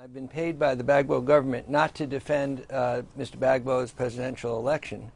I've been paid by the Gbagbo government not to defend Mr. Gbagbo's presidential election.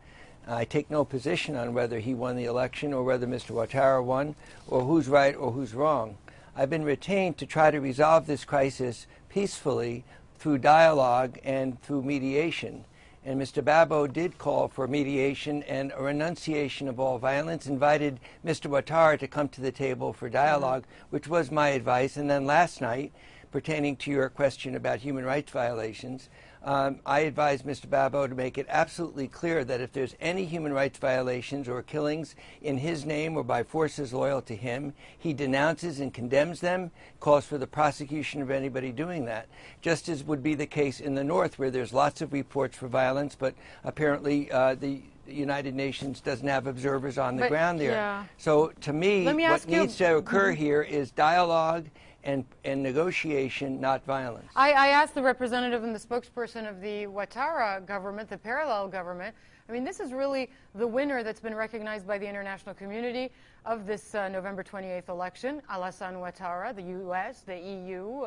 I take no position on whether he won the election or whether Mr. Ouattara won or who's right or who's wrong. I've been retained to try to resolve this crisis peacefully through dialogue and through mediation. And Mr. Gbagbo did call for mediation and a renunciation of all violence, invited Mr. Ouattara to come to the table for dialogue, which was my advice. And then last night, pertaining to your question about human rights violations, I advised Mr. Gbagbo to make it absolutely clear that if there's any human rights violations or killings in his name or by forces loyal to him, he denounces and condemns them, calls for the prosecution of anybody doing that, just as would be the case in the North, where there's lots of reports for violence, but apparently the United Nations doesn't have observers on the ground there. Yeah. So to me, what needs to occur here is dialogue and negotiation, not violence. I asked the representative and the spokesperson of the Ouattara government, the parallel government. I mean, this is really the winner that's been recognized by the international community of this November 28th election. Alassane Ouattara, the U.S., the EU,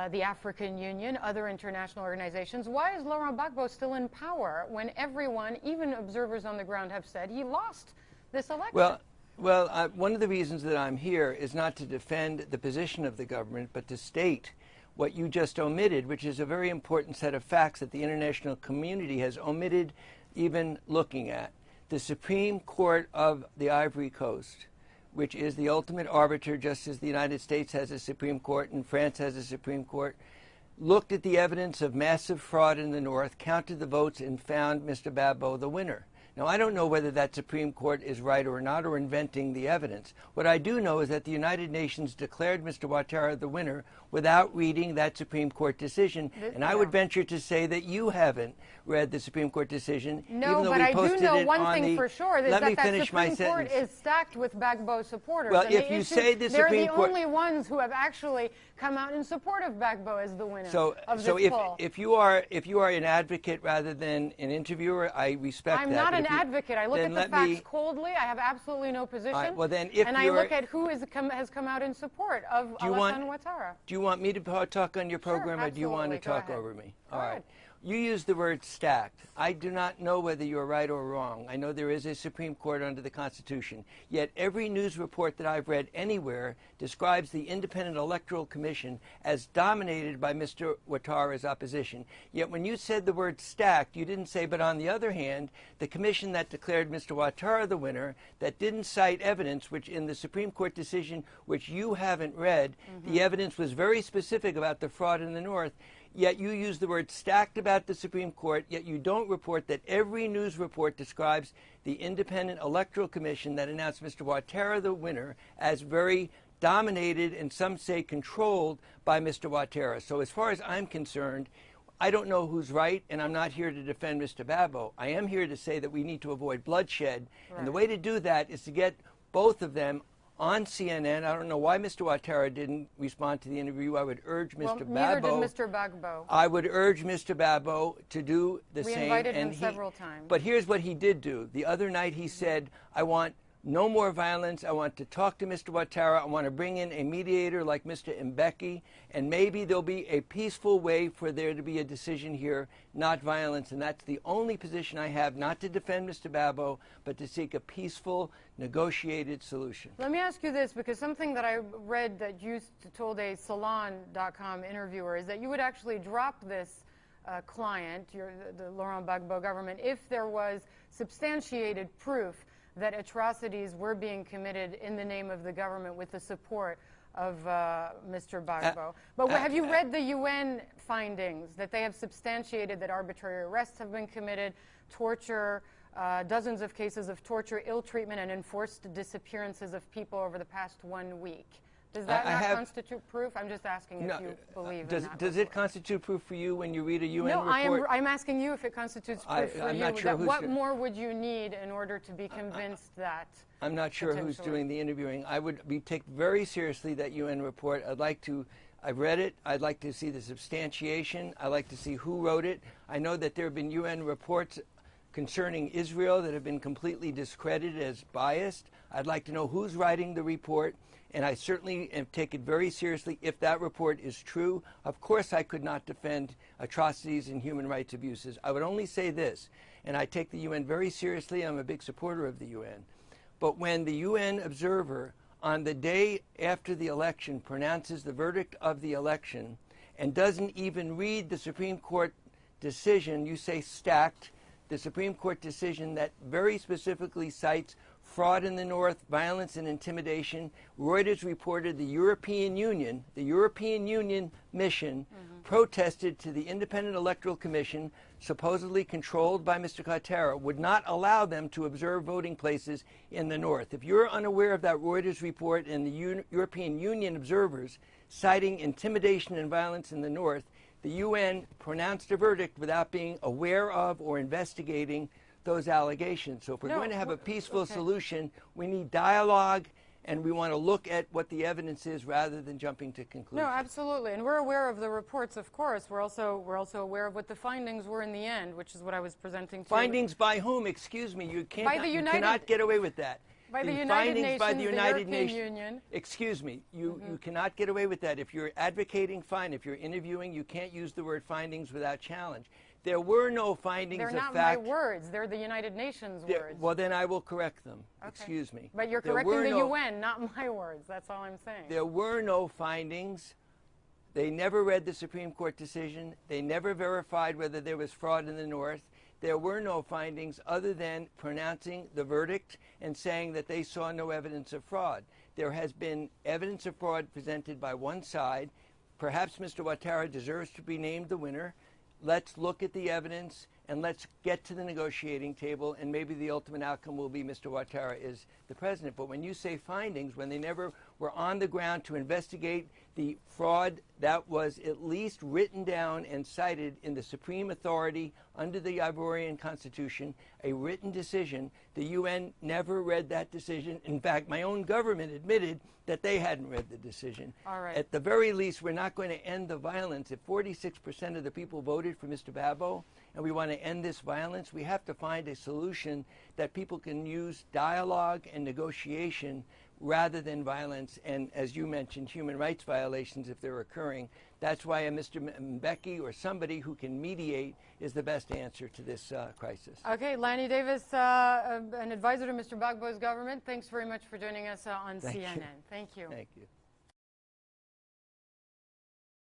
the African Union, other international organizations. Why is Laurent Gbagbo still in power when everyone, even observers on the ground, have said he lost this election? Well, one of the reasons that I'm here is not to defend the position of the government, but to state what you just omitted, which is a very important set of facts that the international community has omitted even looking at. The Supreme Court of the Ivory Coast, which is the ultimate arbiter, just as the United States has a Supreme Court and France has a Supreme Court, looked at the evidence of massive fraud in the North, counted the votes, and found Mr. Gbagbo the winner. Now, I don't know whether that Supreme Court is right or not, or inventing the evidence. What I do know is that the United Nations declared Mr. Ouattara the winner without reading that Supreme Court decision. And I would venture to say that you haven't read the Supreme Court decision. No, but I do know one thing for sure, is that the Supreme Court is stacked with Gbagbo supporters. Well, if you say the Supreme Court... They're the only ones who have actually come out in support of Gbagbo as the winner of this poll. If you are an advocate rather than an interviewer, I respect that. I'm not an advocate. I look at the facts coldly. I have absolutely no position. Well, then and I look at who has come out in support of Alassane Ouattara. Do you want me to talk on your program, or do you want to talk over me? All right. You used the word stacked. I do not know whether you're right or wrong. I know there is a Supreme Court under the Constitution. Yet every news report that I've read anywhere describes the Independent Electoral Commission as dominated by Mr. Ouattara's opposition. Yet when you said the word stacked, you didn't say, but on the other hand, the commission that declared Mr. Ouattara the winner, that didn't cite evidence, which in the Supreme Court decision, which you haven't read, the evidence was very specific about the fraud in the North. Yet you use the word stacked about the Supreme Court, yet you don't report that every news report describes the Independent Electoral Commission that announced Mr. Ouattara the winner as very dominated and some say controlled by Mr. Ouattara. So as far as I'm concerned, I don't know who's right, and I'm not here to defend Mr. Gbagbo. I am here to say that we need to avoid bloodshed, and the way to do that is to get both of them on CNN. I don't know why Mr. Ouattara didn't respond to the interview. I would urge Mr. Gbagbo. Neither did Mr. Gbagbo. I would urge Mr. Gbagbo to do the same. We invited him several times. But here's what he did do. The other night he said, I want no more violence. I want to talk to Mr. Ouattara. I want to bring in a mediator like Mr. Mbeki, and maybe there'll be a peaceful way for there to be a decision here, not violence. And that's the only position I have, not to defend Mr. Gbagbo, but to seek a peaceful, negotiated solution. Let me ask you this, because something that I read that you told a Salon.com interviewer is that you would actually drop this client, the Laurent Gbagbo government, if there was substantiated proof that atrocities were being committed in the name of the government with the support of Mr. Gbagbo. But have you read the UN findings that they have substantiated that arbitrary arrests have been committed, torture, dozens of cases of torture, ill treatment, and enforced disappearances of people over the past 1 week? Does that not constitute proof? I'm just asking if you believe in that. Does it constitute proof for you when you read a UN report? No, I'm asking you if it constitutes proof for you. Not sure what more would you need in order to be convinced that? I'm not sure who's doing the interviewing. I would take very seriously that UN report. I've read it. I'd like to see the substantiation. I'd like to see who wrote it. I know that there have been UN reports concerning Israel that have been completely discredited as biased. I'd like to know who's writing the report, and I certainly take it very seriously if that report is true. Of course, I could not defend atrocities and human rights abuses. I would only say this, and I take the UN very seriously. I'm a big supporter of the UN. But when the UN observer on the day after the election pronounces the verdict of the election and doesn't even read the Supreme Court decision, you say stacked, the Supreme Court decision that very specifically cites fraud in the North, violence and intimidation. Reuters reported the European Union mission protested to the Independent Electoral Commission, supposedly controlled by Mr. Cote, would not allow them to observe voting places in the North. If you're unaware of that Reuters report and the European Union observers citing intimidation and violence in the North, the UN pronounced a verdict without being aware of or investigating those allegations. So if we're going to have a peaceful solution, we need dialogue, and we want to look at what the evidence is rather than jumping to conclusions. No, absolutely. And we're aware of the reports, of course. We're also aware of what the findings were in the end, which is what I was presenting to you. Findings by whom? Excuse me. You cannot get away with that. By the United Nations, by the United European Nations. Union. Excuse me. You cannot get away with that. If you're advocating, fine. If you're interviewing, you can't use the word findings without challenge. There were no findings of fact. They're not my words. They're the United Nations words. Well, then I will correct them. Okay. Excuse me. But you're correcting the UN, not my words. That's all I'm saying. There were no findings. They never read the Supreme Court decision. They never verified whether there was fraud in the North. There were no findings other than pronouncing the verdict and saying that they saw no evidence of fraud. There has been evidence of fraud presented by one side. Perhaps Mr. Ouattara deserves to be named the winner. Let's look at the evidence and let's get to the negotiating table, and maybe the ultimate outcome will be Mr. Ouattara is the president. But when you say findings, when they never were on the ground to investigate the fraud that was at least written down and cited in the supreme authority under the Ivorian Constitution, a written decision, the UN never read that decision. In fact, my own government admitted that they hadn't read the decision. All right. At the very least, we're not going to end the violence. If 46% of the people voted for Mr. Babbo, and we want to end this violence, we have to find a solution that people can use dialogue and negotiation rather than violence and, as you mentioned, human rights violations if they're occurring. That's why a Mr. Mbeki or somebody who can mediate is the best answer to this crisis. Okay, Lanny Davis, an advisor to Mr. Gbagbo's government, thanks very much for joining us on CNN. You. Thank you. Thank you.